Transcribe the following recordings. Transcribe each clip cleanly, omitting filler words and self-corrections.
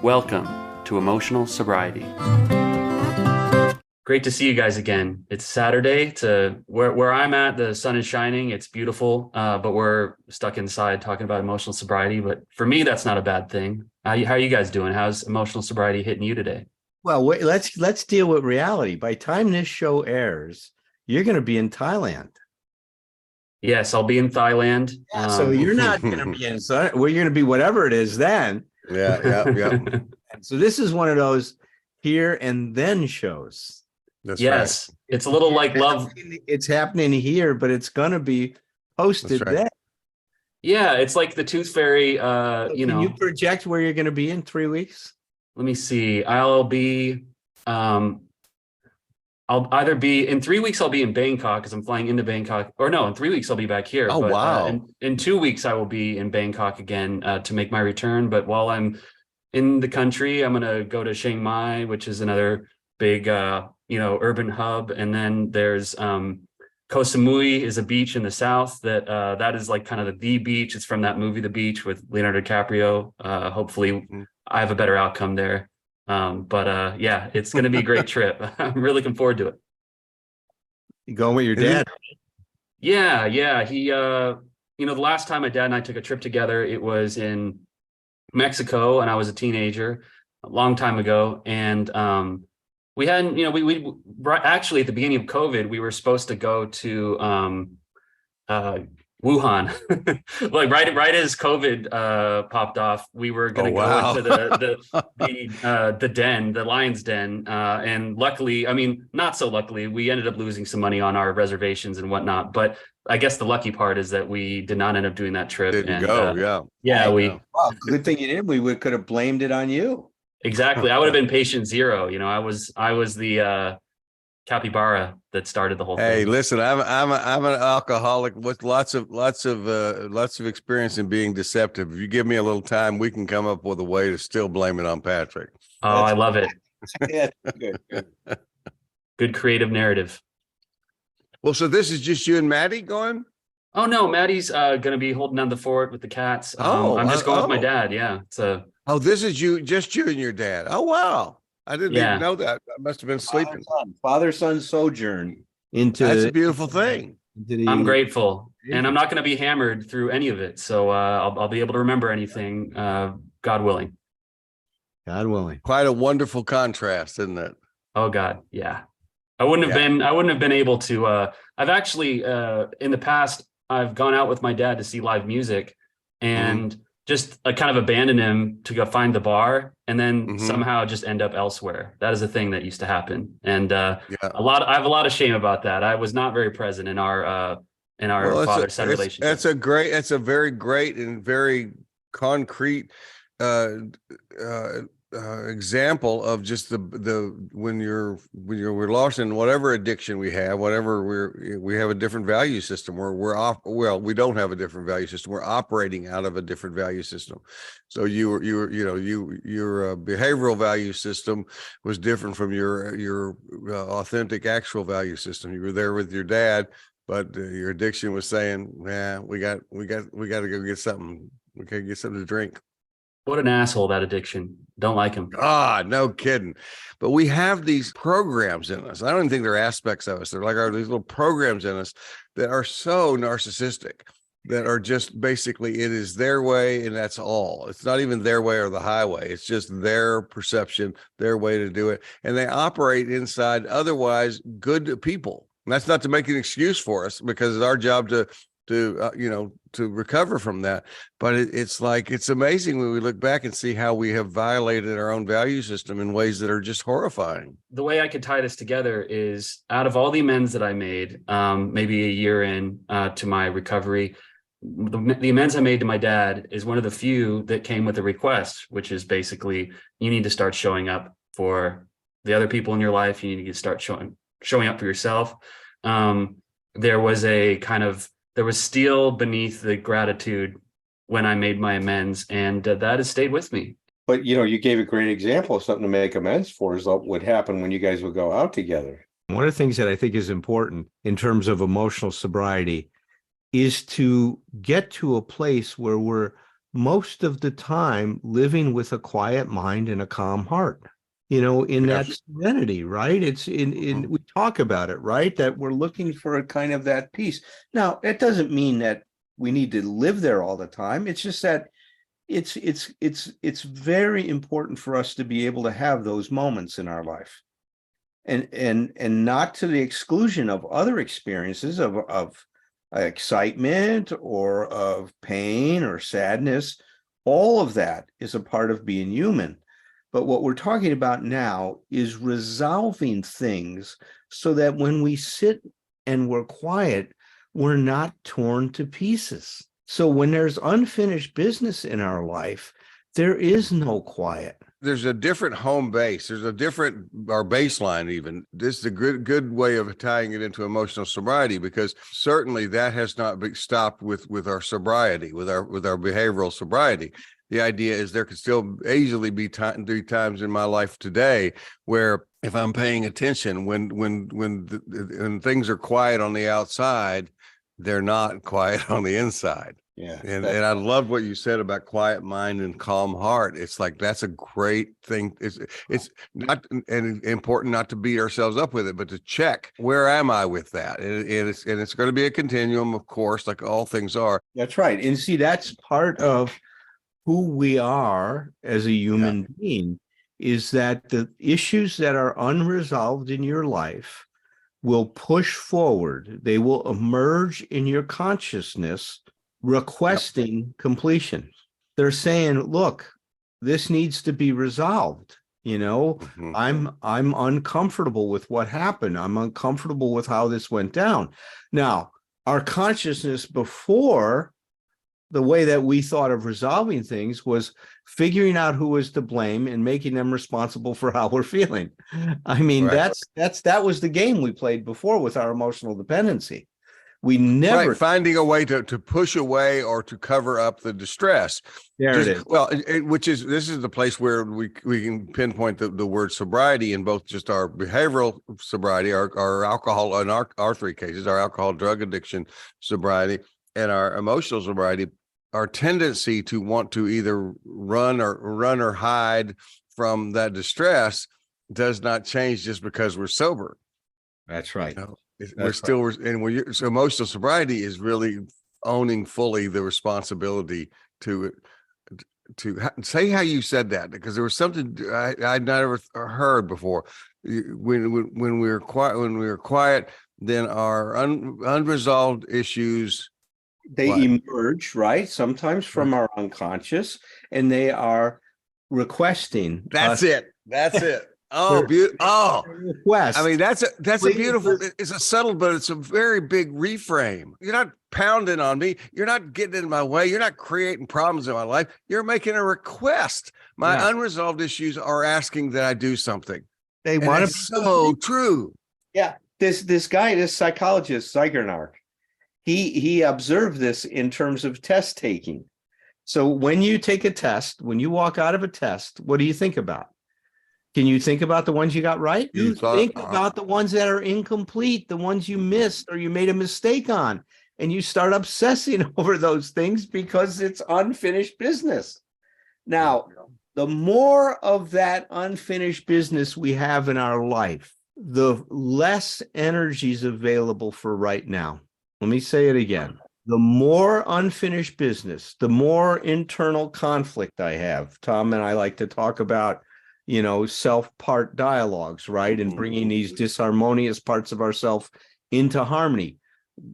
Welcome to Emotional Sobriety. Great to see you guys again. It's Saturday. Where I'm at, the sun is shining. It's beautiful, but we're stuck inside talking about emotional sobriety. But for me, that's not a bad thing. How are you guys doing? How's emotional sobriety hitting you today? Well, wait, let's deal with reality. By the time this show airs, you're going to be in Thailand. Yes, I'll be in Thailand. So you're not going to be in, so we're going to be whatever it is then. Yeah. So this is one of those here and then shows. That's Yes, right. it's a little like love. It's happening here, but it's going to be posted That's right. then. Yeah, it's like the Tooth Fairy. Can you project where you're going to be in 3 weeks? Let me see. I'll either be in 3 weeks. I'll be in Bangkok because I'm flying into Bangkok. Or no, in 3 weeks I'll be back here. Oh, but, wow. In 2 weeks I will be in Bangkok again to make my return. But while I'm in the country, I'm gonna go to Chiang Mai, which is another big urban hub. And then there's Koh Samui is a beach in the south that is like kind of the beach. It's from that movie, The Beach, with Leonardo DiCaprio. Hopefully I have a better outcome there. Yeah, it's going to be a great trip. I'm really looking forward to it. You going with your dad? Yeah. He, the last time my dad and I took a trip together, it was in Mexico, and I was a teenager a long time ago. And we hadn't, we actually at the beginning of COVID, we were supposed to go to Wuhan, like right as COVID popped off, we were going to go into the den, the lion's den, and luckily, not so luckily, we ended up losing some money on our reservations and whatnot. But I guess the lucky part is that we did not end up doing that trip. Well, good thing you did. We could have blamed it on you. Exactly. I would have been patient zero. I was the capybara that started the whole thing. Hey, listen, I'm an alcoholic with lots of experience in being deceptive. If you give me a little time, we can come up with a way to still blame it on Patrick. Oh, I love it. Yeah, Good creative narrative. Well, so this is just you and Maddie going? Oh no, Maddie's gonna be holding down the fort with the cats. I'm just going with my dad. Yeah. This is just you and your dad. Oh wow. I didn't even know that. I must have been sleeping. Father-son sojourn into. That's a beautiful thing. I'm grateful, and I'm not going to be hammered through any of it. So I'll be able to remember anything, God willing. God willing. Quite a wonderful contrast, isn't it? Oh God, yeah. I wouldn't have been able to. I've actually in the past I've gone out with my dad to see live music, and just kind of abandon him to go find the bar and then somehow just end up elsewhere. That is a thing that used to happen. And I have a lot of shame about that. I was not very present in our father-son relationship. That's a very great and very concrete example of just when we're lost in whatever addiction we have, we have a different value system where we don't have a different value system. We're operating out of a different value system. So your behavioral value system was different from your authentic actual value system. You were there with your dad, but your addiction was saying, we got to go get something. We got to get something to drink. What an asshole, that addiction. Don't like him. No kidding. But we have these programs in us. I don't even think they're aspects of us. They're like these little programs in us that are so narcissistic, that are just basically, it is their way and that's all. It's not even their way or the highway. It's just their perception, their way to do it. And they operate inside otherwise good people. And that's not to make an excuse for us, because it's our job to recover from that. But it's amazing when we look back and see how we have violated our own value system in ways that are just horrifying. The way I could tie this together is, out of all the amends that I made, maybe a year in to my recovery, the amends I made to my dad is one of the few that came with a request, which is basically, you need to start showing up for the other people in your life. You need to start showing up for yourself. There was steel beneath the gratitude when I made my amends, and that has stayed with me. But, you gave a great example of something to make amends for, is what would happen when you guys would go out together. One of the things that I think is important in terms of emotional sobriety is to get to a place where we're most of the time living with a quiet mind and a calm heart, in that serenity, right? It's we talk about it, right? That we're looking for a kind of that peace. Now, it doesn't mean that we need to live there all the time. It's just that it's very important for us to be able to have those moments in our life, and not to the exclusion of other experiences of excitement or of pain or sadness. All of that is a part of being human. But what we're talking about now is resolving things so that when we sit and we're quiet, we're not torn to pieces. So when there's unfinished business in our life, there is no quiet. There's a different home base. There's a different, our baseline even. This is a good way of tying it into emotional sobriety, because certainly that has not been stopped with our sobriety, with our behavioral sobriety. The idea is there could still easily be times in my life today where, if I'm paying attention, when things are quiet on the outside, they're not quiet on the inside. Yeah. And I love what you said about quiet mind and calm heart. It's like, that's a great thing. It's not and important not to beat ourselves up with it, but to check, where am I with that? And it's going to be a continuum, of course, like all things are. That's right. And see, that's part of who we are as a human being, is that the issues that are unresolved in your life will push forward. They will emerge in your consciousness, requesting completion. They're saying, look, this needs to be resolved. I'm uncomfortable with what happened. I'm uncomfortable with how this went down. Now, our consciousness before, the way that we thought of resolving things was figuring out who was to blame and making them responsible for how we're feeling. I mean, Right. that was the game we played before with our emotional dependency. We never finding a way to push away or to cover up the distress. There it is. Well, this is the place where we can pinpoint the word sobriety in both just our behavioral sobriety, our alcohol, in our three cases, our alcohol, drug addiction sobriety, and our emotional sobriety. Our tendency to want to either run or hide from that distress does not change just because we're sober. That's right. So emotional sobriety is really owning fully the responsibility to say how you said that, because there was something I'd never heard before. When we were quiet, then our unresolved issues, they emerge, right? Sometimes from our unconscious, and they are requesting. That's it. Oh, beautiful. Oh, request. I mean, that's a beautiful, it's a subtle, but it's a very big reframe. You're not pounding on me. You're not getting in my way. You're not creating problems in my life. You're making a request. My unresolved issues are asking that I do something. They want to be so true. Yeah. This guy, this psychologist, Zeigarnik, he observed this in terms of test taking. So when you take a test, when you walk out of a test, what do you think about? Can you think about the ones you got right? You think about the ones that are incomplete, the ones you missed or you made a mistake on, and you start obsessing over those things because it's unfinished business. Now, the more of that unfinished business we have in our life, the less energy is available for right now. Let me say it again. The more unfinished business, the more internal conflict I have. Tom and I like to talk about, self-part dialogues, right? And bringing these disharmonious parts of ourselves into harmony.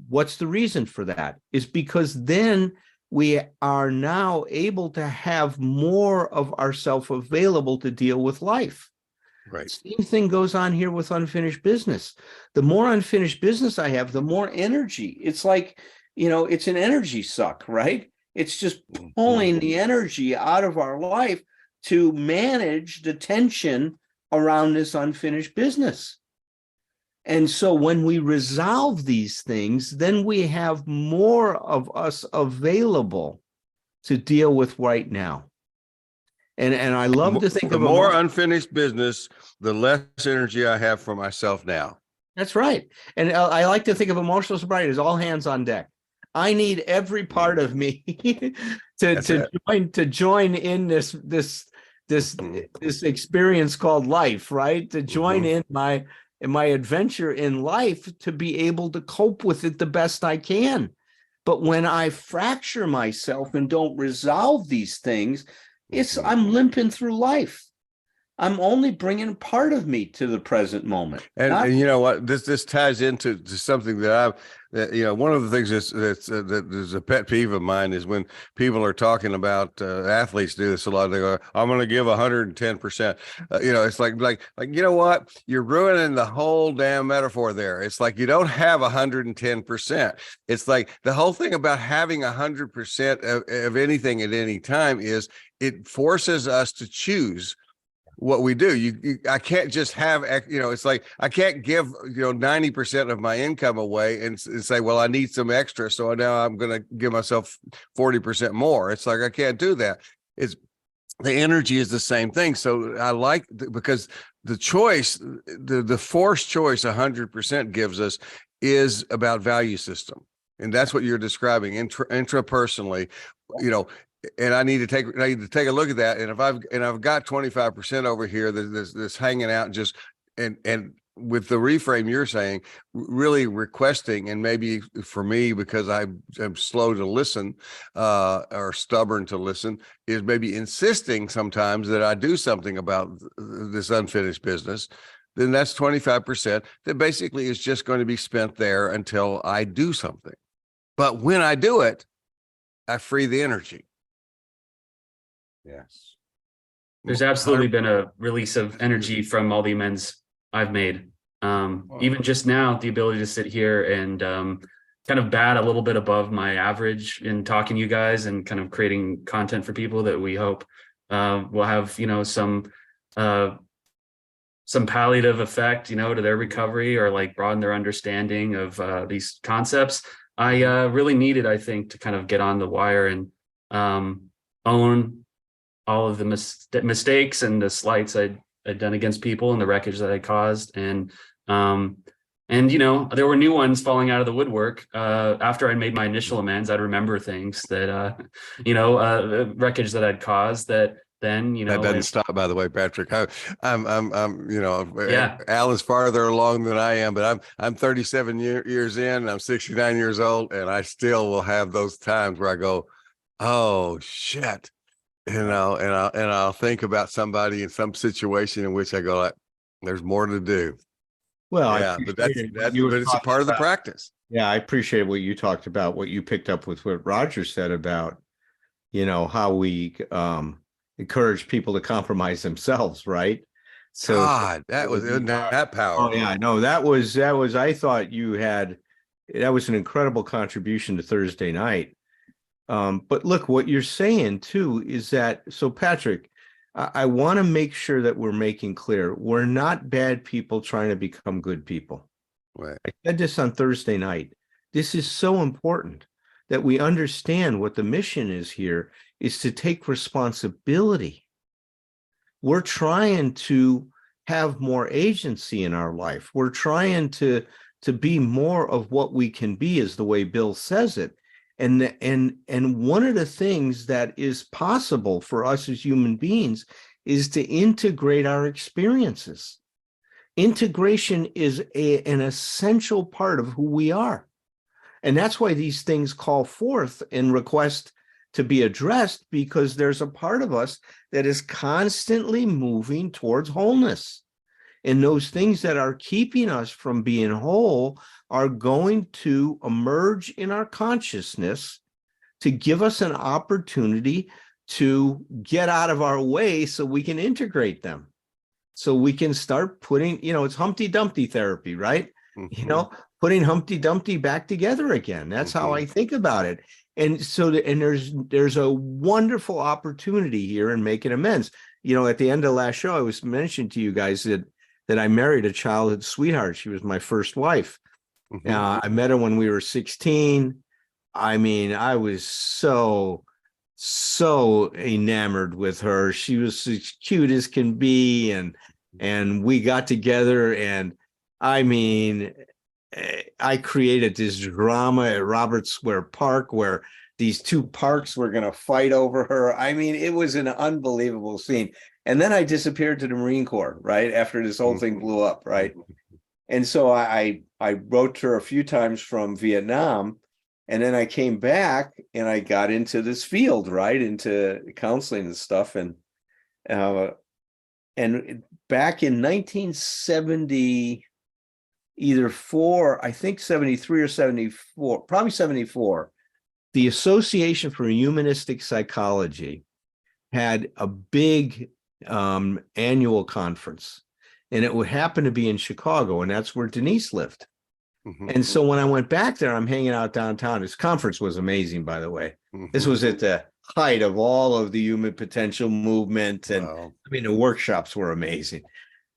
What's the reason for that? Is because then we are now able to have more of ourself available to deal with life. Right. Same thing goes on here with unfinished business. The more unfinished business I have, the more energy. It's like, it's an energy suck, right? It's just pulling the energy out of our life to manage the tension around this unfinished business. And so when we resolve these things, then we have more of us available to deal with right now. And I love to think the of more unfinished business, the less energy I have for myself now. That's right. And I like to think of emotional sobriety as all hands on deck. I need every part of me That's it. to join in this Mhm. this experience called life, right? To join Mhm. in my adventure in life to be able to cope with it the best I can. But when I fracture myself and don't resolve these things, Mhm. I'm limping through life. I'm only bringing part of me to the present moment. Not And you know what, this ties into to something that one of the things that is a pet peeve of mine is when people are talking about athletes do this a lot. They go, I'm going to give 110%. It's like you know what, you're ruining the whole damn metaphor there. It's like you don't have 110%. It's like the whole thing about having 100% of anything at any time is it forces us to choose what we do. I can't just have, it's like I can't give 90% of my income away and say, well, I need some extra, so now I'm going to give myself 40% more. It's like I can't do that. It's the energy is the same thing. So I like because the choice, the forced choice 100% gives us is about value system. And that's what you're describing intrapersonally, you know, and I need to take a look at that. And if I've got 25% over here that's hanging out and just and with the reframe you're saying, really requesting, and maybe for me, because I'm slow to listen or stubborn to listen, is maybe insisting sometimes that I do something about this unfinished business, then that's 25% that basically is just going to be spent there until I do something. But when I do it, I free the energy. Yes. There's absolutely been a release of energy from all the amends I've made. Even just now, the ability to sit here and kind of bat a little bit above my average in talking to you guys and kind of creating content for people that we hope will have, some palliative effect, to their recovery or like broaden their understanding of these concepts. I really needed, I think, to kind of get on the wire and own all of the mistakes and the slights I'd done against people and the wreckage that I caused. And there were new ones falling out of the woodwork. After I made my initial amends, I'd remember things that, wreckage that I'd caused that then, That doesn't stop, by the way, Patrick. yeah, Alan's farther along than I am, but I'm 37 years in, I'm 69 years old, and I still will have those times where I go, oh shit. And I'll think about somebody in some situation in which I go like, there's more to do. well, I Yeah, but appreciated what you were it's a talking part of the about. practice. Yeah, I appreciate what you talked about, what you picked up with what Roger said about, how we encourage people to compromise themselves, right? So, God, isn't that oh yeah, powerful? no, that was I thought that was an incredible contribution to Thursday night. But look, what you're saying too is that, so Patrick, I want to make sure that we're making clear we're not bad people trying to become good people. Right. I said this on Thursday night. This is so important that we understand what the mission is here is to take responsibility. We're trying to have more agency in our life. We're trying to be more of what we can be, is the way Bill says it. And one of the things that is possible for us as human beings is to integrate our experiences. Integration is an essential part of who we are. And that's why these things call forth and request to be addressed, because there's a part of us that is constantly moving towards wholeness. And those things that are keeping us from being whole are going to emerge in our consciousness to give us an opportunity to get out of our way so we can integrate them. So we can start putting, it's Humpty Dumpty therapy, right? Mhm. Putting Humpty Dumpty back together again. That's how I think about it. And so, there's a wonderful opportunity here in making amends. At the end of last show, I was mentioning to you guys that I married a childhood sweetheart. She was my first wife. Mhm. I met her when we were 16. I mean, I was so enamored with her. She was as cute as can be, and we got together, and I mean, I created this drama at Robert Square Park where these two parks were going to fight over her. I mean, it was an unbelievable scene. And then I disappeared to the Marine Corps, right? After this whole thing blew up, right? And so I wrote to her a few times from Vietnam, and then I came back and I got into this field, right? Into counseling and stuff. And back in 1970, either I think 73 or 74, probably 74, the Association for Humanistic Psychology had a big annual conference, and it would happen to be in Chicago, and that's where Denise lived. And so when I went back there, I'm hanging out downtown. This conference was amazing, by the way. This was at the height of all of the human potential movement, and I mean, the workshops were amazing.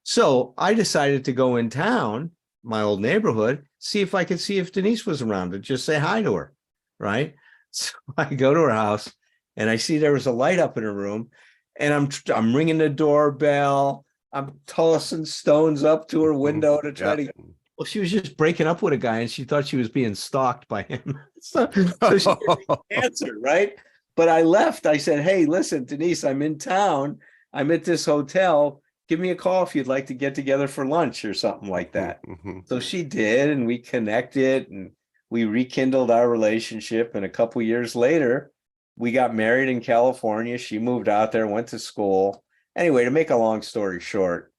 So I decided to go in town, my old neighborhood, see if I could see if Denise was around to just say hi to her, right? So I go to her house, and I see there was a light up in her room, and I'm ringing the doorbell. I'm tossing stones up to her window to try to. Well, she was just breaking up with a guy, and she thought she was being stalked by him. so she didn't answer, right? But I left. I said, "Hey, listen, Denise, I'm in town. I'm at this hotel. Give me a call if you'd like to get together for lunch or something like that." So she did, and we connected, and we rekindled our relationship. And a couple years later, we got married in California. She moved out there, went to school. Anyway, to make a long story short,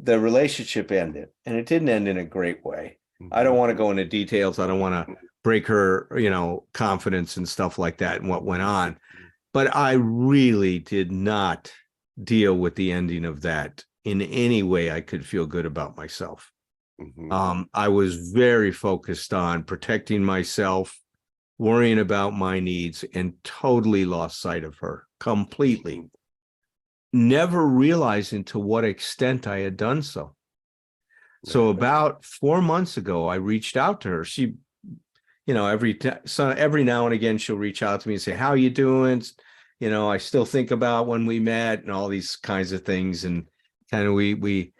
the relationship ended, and it didn't end in a great way. I don't want to go into details. I don't want to break her, confidence and stuff like that and what went on. But I really did not deal with the ending of that in any way I could feel good about myself. I was very focused on protecting myself, worrying about my needs, and totally lost sight of her completely. Never realizing to what extent I had done so. So about 4 months ago, I reached out to her. She, every now and again, she'll reach out to me and say, "How you doing? I still think about when we met," and all these kinds of things. And kind of we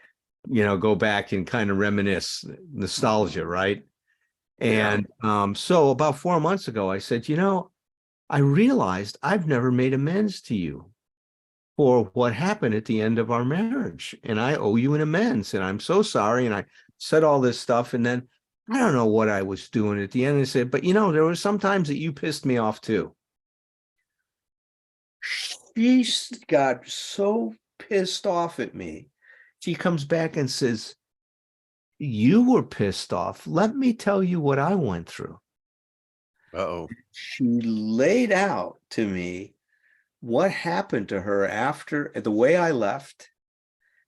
go back and kind of reminisce, nostalgia, right? And so about 4 months ago, I said, I realized I've never made amends to you for what happened at the end of our marriage, and I owe you an amends, and I'm so sorry. And I said all this stuff, and then I don't know what I was doing at the end. I said, "But there were some times that you pissed me off too." She got so pissed off at me. She comes back and says, "You were pissed off. Let me tell you what I went through." She laid out to me what happened to her after the way I left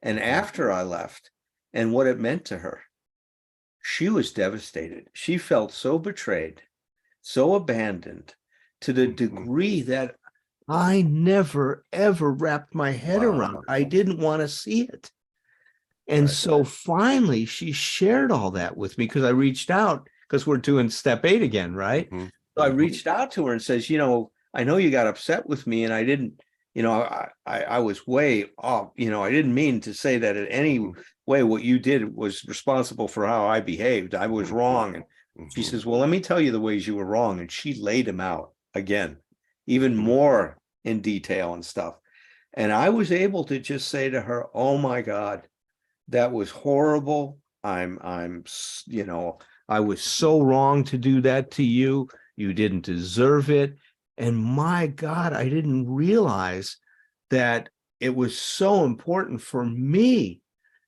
and after I left, and what it meant to her. She was devastated. She felt so betrayed, so abandoned, to the degree that I never, ever wrapped my head around. I didn't want to see it. And so finally, she shared all that with me, because I reached out, because we're doing step 8 again, right? So I reached out to her and says, "I know you got upset with me, and I didn't, I was way off. I didn't mean to say that in any way what you did was responsible for how I behaved. I was wrong." And she says, "Well, let me tell you the ways you were wrong." And she laid them out again, even more in detail and stuff. And I was able to just say to her, "Oh my God, that was horrible. I was so wrong to do that to you. You didn't deserve it. And my God, I didn't realize that it was so important for me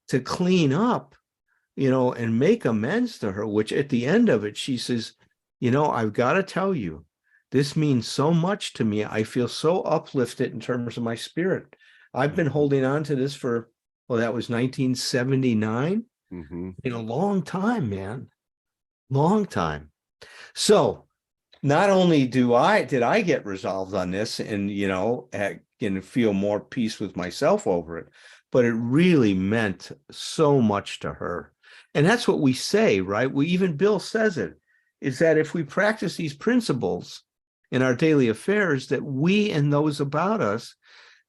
to clean up, and make amends to her," which at the end of it, she says, "I've got to tell you, this means so much to me. I feel so uplifted in terms of my spirit. I've been holding on to this for, that was 1979. In a long time, man, long time." So not only did I get resolved on this and, feel more peace with myself over it, but it really meant so much to her. And that's what we say, right? Even Bill says it, is that if we practice these principles in our daily affairs, that we and those about us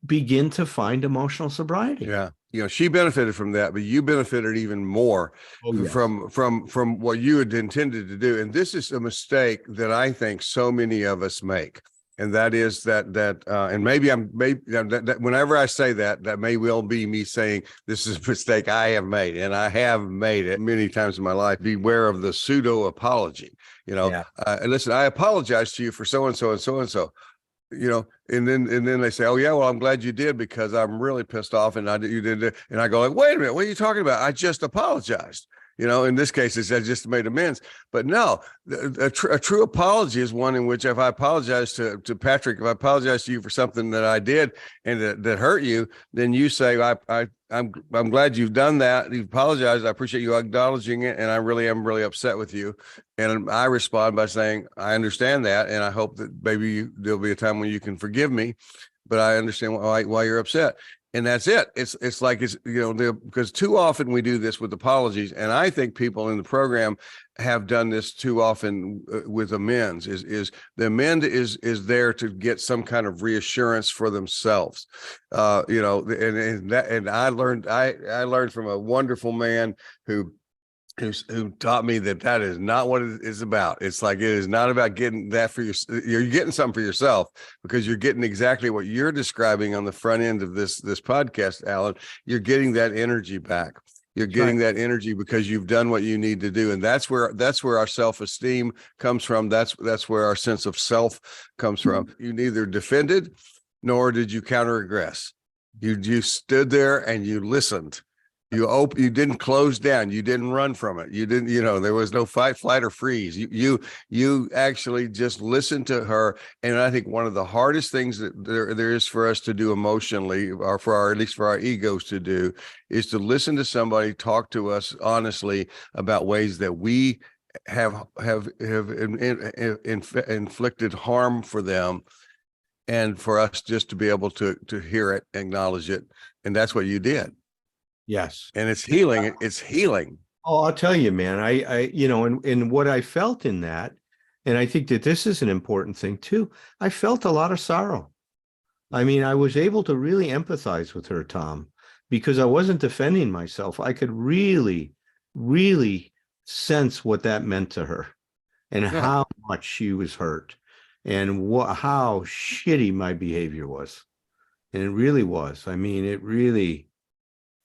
begin to find emotional sobriety. Yeah. she benefited from that, but you benefited even more Oh, yes. from what you had intended to do. And this is a mistake that I think so many of us make. And that is and maybe that whenever I say that, that may well be me saying this is a mistake I have made, and I have made it many times in my life. Beware of the pseudo apology. Yeah. Listen, I apologize to you for so and so and so and so. And then they say, "Oh yeah, well, I'm glad you did because I'm really pissed off." And you did it. And I go like, "Wait a minute, what are you talking about? I just apologized." In this case, it's I just made amends. But no, a true apology is one in which if I apologize to Patrick, if I apologize to you for something that I did and that hurt you, then you say, I'm glad you've done that. You've apologized. I appreciate you acknowledging it. And I really am really upset with you. And I respond by saying, I understand that. And I hope that maybe there'll be a time when you can forgive me, but I understand why you're upset. And that's it. It's like, because too often we do this with apologies. And I think people in the program have done this too often with amends is the amend is there to get some kind of reassurance for themselves. And I learned from a wonderful man who taught me that is not what it is about. It's like, it is not about getting that for you're getting something for yourself, because you're getting exactly what you're describing on the front end of this podcast, Alan. You're getting that energy back. You're getting that energy because you've done what you need to do. And that's where our self-esteem comes from. That's where our sense of self comes from. You neither defended nor did you counter-aggress. You stood there and you listened. You didn't close down. You didn't run from it. You didn't, there was no fight, flight, or freeze. You actually just listened to her. And I think one of the hardest things that there is for us to do emotionally, or at least for our egos to do, is to listen to somebody talk to us honestly about ways that we have inflicted harm for them, and for us just to be able to hear it, acknowledge it. And that's what you did. Yes. And it's healing. It's healing. Oh, I'll tell you, man, and what I felt in that, and I think that this is an important thing too. I felt a lot of sorrow. I mean, I was able to really empathize with her, Tom, because I wasn't defending myself. I could really, really sense what that meant to her and how much she was hurt and how shitty my behavior was. And it really was. I mean, it really.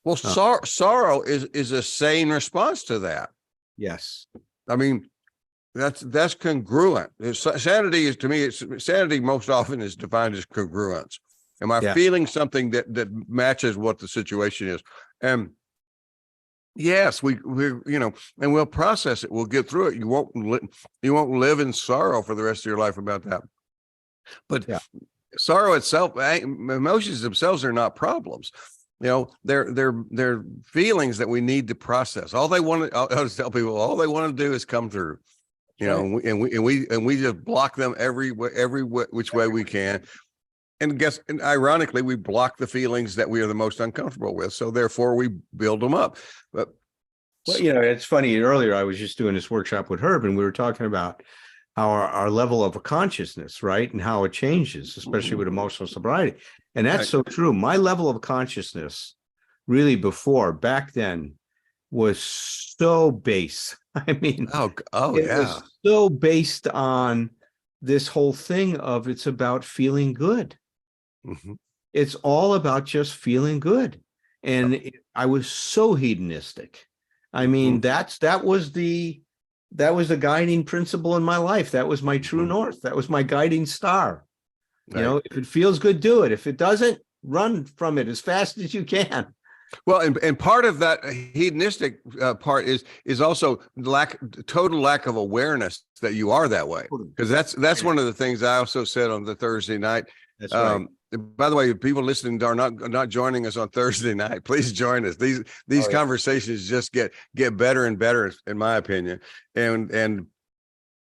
Well, sorrow is a sane response to that. Yes. I mean, that's congruent. Sanity is, to me, sanity most often is defined as congruence. Am I feeling something that matches what the situation is? And yes, we and we'll process it. We'll get through it. You won't live in sorrow for the rest of your life about that. But sorrow itself, emotions themselves are not problems. They're feelings that we need to process. All they want to, I'll just tell people, all they want to do is come through, and we just block them every which way we can. And ironically, we block the feelings that we are the most uncomfortable with. So therefore we build them up. But well, it's funny. Earlier, I was just doing this workshop with Herb, and we were talking about how our level of consciousness, right, and how it changes, especially with emotional sobriety. And that's so true. My level of consciousness really back then was so base. I mean, it was so based on this whole thing of it's about feeling good. Mm-hmm. It's all about just feeling good. And I was so hedonistic. I mean, that was the guiding principle in my life. That was my true north. That was my guiding star. Right. If it feels good, do it. If it doesn't, run from it as fast as you can. Well, and part of that hedonistic part is also total lack of awareness that you are that way. Because that's one of the things I also said on the Thursday night. That's right. By the way, people listening are not joining us on Thursday night. Please join us. These conversations just get better and better, in my opinion. And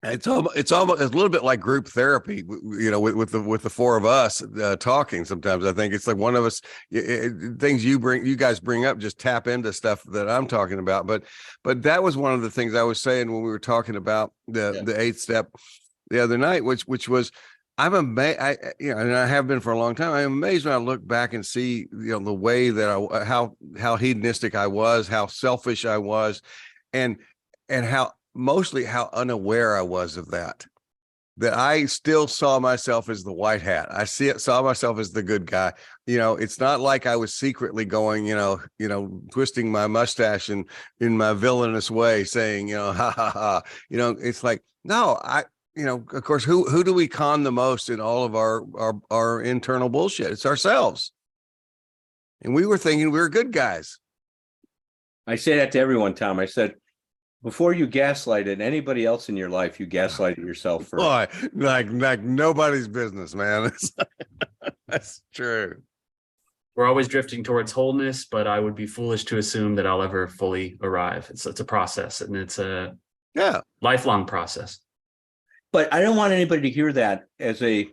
it's almost a little bit like group therapy, with the four of us talking. Sometimes I think it's like one of us, things you guys bring up, just tap into stuff that I'm talking about. But that was one of the things I was saying when we were talking about the 8th step the other night, which was I'm amazed. And I have been for a long time. I'm amazed when I look back and see, the way that how hedonistic I was, how selfish I was, and how mostly how unaware I was of that. That I still saw myself as the white hat. Saw myself as the good guy. It's not like I was secretly going, twisting my mustache and in my villainous way, saying, ha ha ha. It's like, no, of course, who do we con the most in all of our internal bullshit? It's ourselves. And we were thinking we were good guys. I say that to everyone, Tom. I said, before you gaslighted anybody else in your life, you gaslighted yourself first. Boy, like nobody's business, man. That's true. We're always drifting towards wholeness, but I would be foolish to assume that I'll ever fully arrive. It's a process, and it's a lifelong process. But I don't want anybody to hear that as a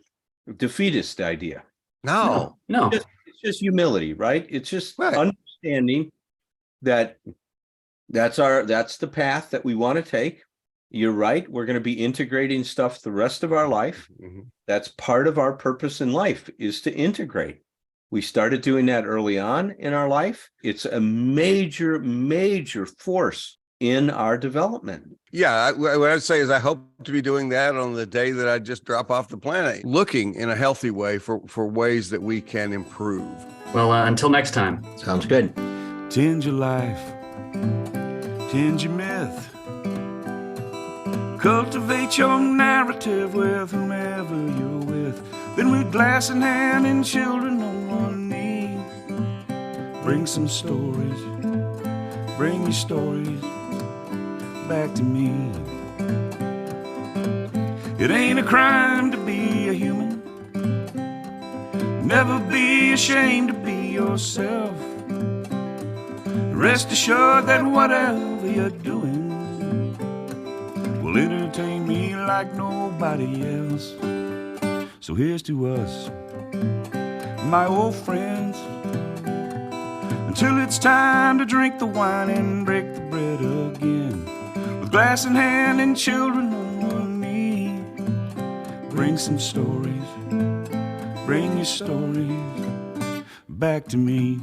defeatist idea. No. It's just humility, right? It's just understanding that that's the path that we want to take. You're right. We're going to be integrating stuff the rest of our life. Mm-hmm. That's part of our purpose in life, is to integrate. We started doing that early on in our life. It's a major, major force in our development. Yeah, what I'd say is I hope to be doing that on the day that I just drop off the planet, looking in a healthy way for ways that we can improve. Well, until next time. Sounds good. Tend your life, tend your myth. Cultivate your narrative with whomever you're with. Then with glass in hand and children on one knee, bring some stories, bring your stories back to me. It ain't a crime to be a human. Never be ashamed to be yourself. Rest assured that whatever you're doing will entertain me like nobody else. So here's to us, my old friends, until it's time to drink the wine and break the bread again. With glass in hand and children on one knee, bring some stories, bring your stories back to me.